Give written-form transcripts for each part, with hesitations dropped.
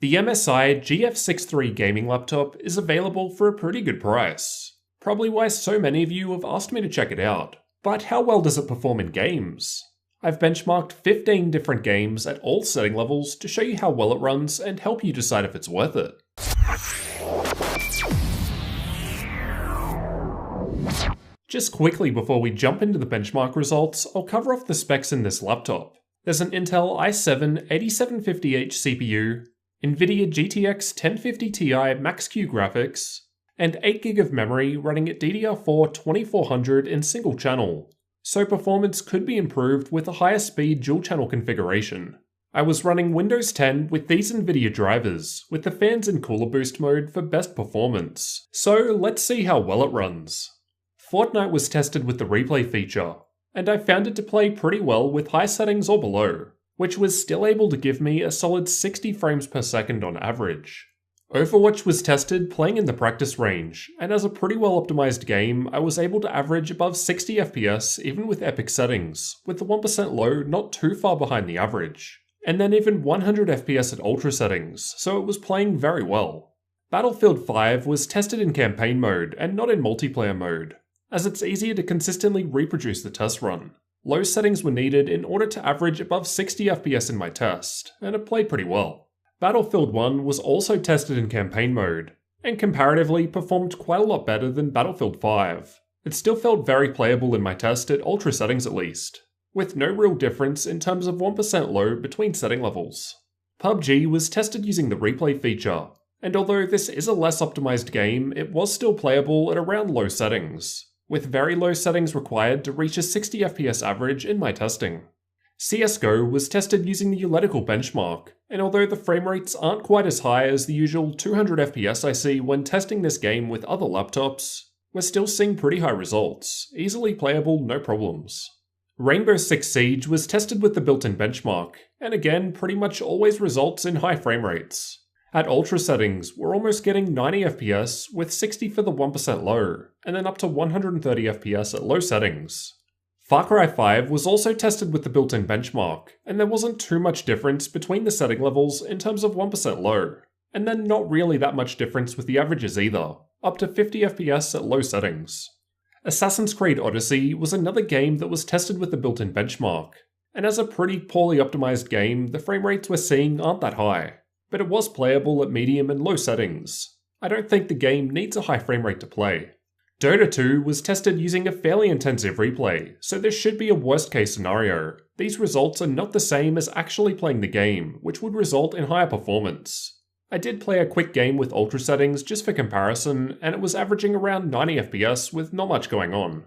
The MSI GF63 gaming laptop is available for a pretty good price. Probably why so many of you have asked me to check it out. But how well does it perform in games? I've benchmarked 15 different games at all setting levels to show you how well it runs and help you decide if it's worth it. Just quickly before we jump into the benchmark results, I'll cover off the specs in this laptop. There's an Intel i7-8750H CPU, NVIDIA GTX 1050 Ti Max-Q graphics, and 8GB of memory running at DDR4 2400 in single channel, so performance could be improved with a higher speed dual channel configuration. I was running Windows 10 with these NVIDIA drivers, with the fans in cooler boost mode for best performance, so let's see how well it runs. Fortnite was tested with the replay feature, and I found it to play pretty well with high settings or below, which was still able to give me a solid 60 frames per second on average. Overwatch was tested playing in the practice range, and as a pretty well optimized game, I was able to average above 60 FPS even with epic settings, with the 1% low not too far behind the average, and then even 100 FPS at ultra settings, so it was playing very well. Battlefield 5 was tested in campaign mode and not in multiplayer mode, as it's easier to consistently reproduce the test run. Low settings were needed in order to average above 60 FPS in my test, and it played pretty well. Battlefield 1 was also tested in campaign mode, and comparatively performed quite a lot better than Battlefield 5. It still felt very playable in my test at ultra settings at least, with no real difference in terms of 1% low between setting levels. PUBG was tested using the replay feature, and although this is a less optimized game, it was still playable at around low settings, with very low settings required to reach a 60 FPS average in my testing. CSGO was tested using the Uletical benchmark, and although the frame rates aren't quite as high as the usual 200 FPS I see when testing this game with other laptops, we're still seeing pretty high results, easily playable, no problems. Rainbow Six Siege was tested with the built-in benchmark, and again pretty much always results in high frame rates. At ultra settings, we're almost getting 90 FPS with 60 for the 1% low, and then up to 130 FPS at low settings. Far Cry 5 was also tested with the built-in benchmark, and there wasn't too much difference between the setting levels in terms of 1% low, and then not really that much difference with the averages either, up to 50 FPS at low settings. Assassin's Creed Odyssey was another game that was tested with the built-in benchmark, and as a pretty poorly optimized game, the frame rates we're seeing aren't that high, but it was playable at medium and low settings. I don't think the game needs a high frame rate to play. Dota 2 was tested using a fairly intensive replay, so this should be a worst case scenario. These results are not the same as actually playing the game, which would result in higher performance. I did play a quick game with ultra settings just for comparison, and it was averaging around 90 FPS with not much going on.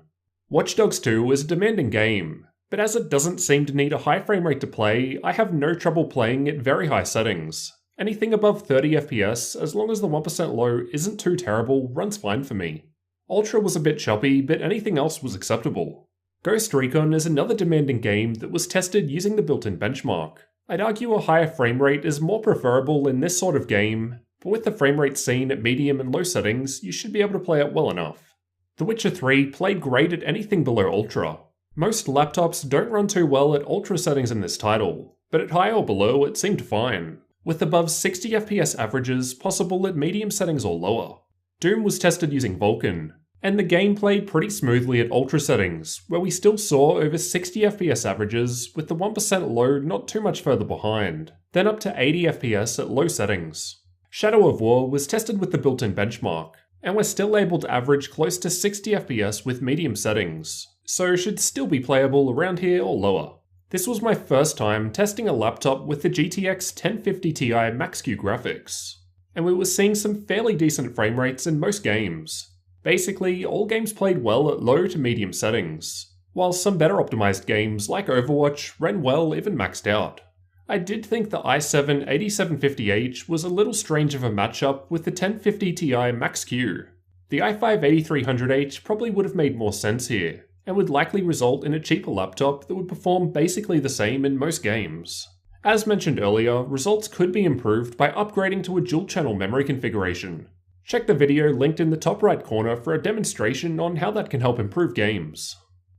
Watch Dogs 2 is a demanding game, but as it doesn't seem to need a high frame rate to play, I have no trouble playing at very high settings. Anything above 30 FPS, as long as the 1% low isn't too terrible, runs fine for me. Ultra was a bit choppy, but anything else was acceptable. Ghost Recon is another demanding game that was tested using the built-in benchmark. I'd argue a higher frame rate is more preferable in this sort of game, but with the frame rate seen at medium and low settings, you should be able to play it well enough. The Witcher 3 played great at anything below ultra. Most laptops don't run too well at ultra settings in this title, but at high or below it seemed fine, with above 60 FPS averages possible at medium settings or lower. Doom was tested using Vulkan, and the game played pretty smoothly at ultra settings, where we still saw over 60 FPS averages, with the 1% low not too much further behind, then up to 80 FPS at low settings. Shadow of War was tested with the built-in benchmark, and we're still able to average close to 60 FPS with medium settings, so should still be playable around here or lower. This was my first time testing a laptop with the GTX 1050 Ti Max-Q graphics, and we were seeing some fairly decent frame rates in most games. Basically, all games played well at low to medium settings, while some better optimized games like Overwatch ran well even maxed out. I did think the i7-8750H was a little strange of a matchup with the 1050 Ti Max-Q. The i5-8300H probably would have made more sense here, and would likely result in a cheaper laptop that would perform basically the same in most games. As mentioned earlier, results could be improved by upgrading to a dual-channel memory configuration. Check the video linked in the top right corner for a demonstration on how that can help improve games.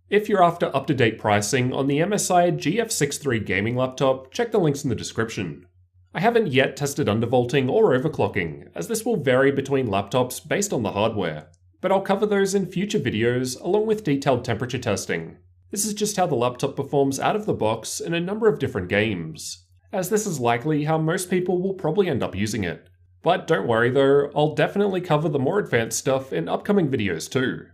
If you're after up-to-date pricing on the MSI GF63 gaming laptop, check the links in the description. I haven't yet tested undervolting or overclocking, as this will vary between laptops based on the hardware, but I'll cover those in future videos along with detailed temperature testing. This is just how the laptop performs out of the box in a number of different games, as this is likely how most people will probably end up using it. But don't worry though, I'll definitely cover the more advanced stuff in upcoming videos too.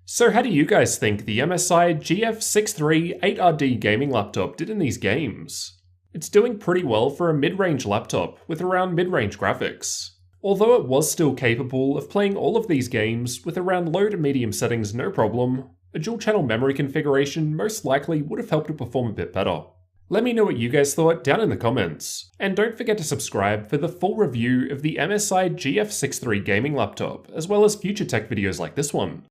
So how do you guys think the MSI GF63 8RD gaming laptop did in these games? It's doing pretty well for a mid-range laptop with around mid-range graphics. Although it was still capable of playing all of these games with around low to medium settings no problem, a dual-channel memory configuration most likely would have helped it perform a bit better. Let me know what you guys thought down in the comments, and don't forget to subscribe for the full review of the MSI GF63 gaming laptop, as well as future tech videos like this one.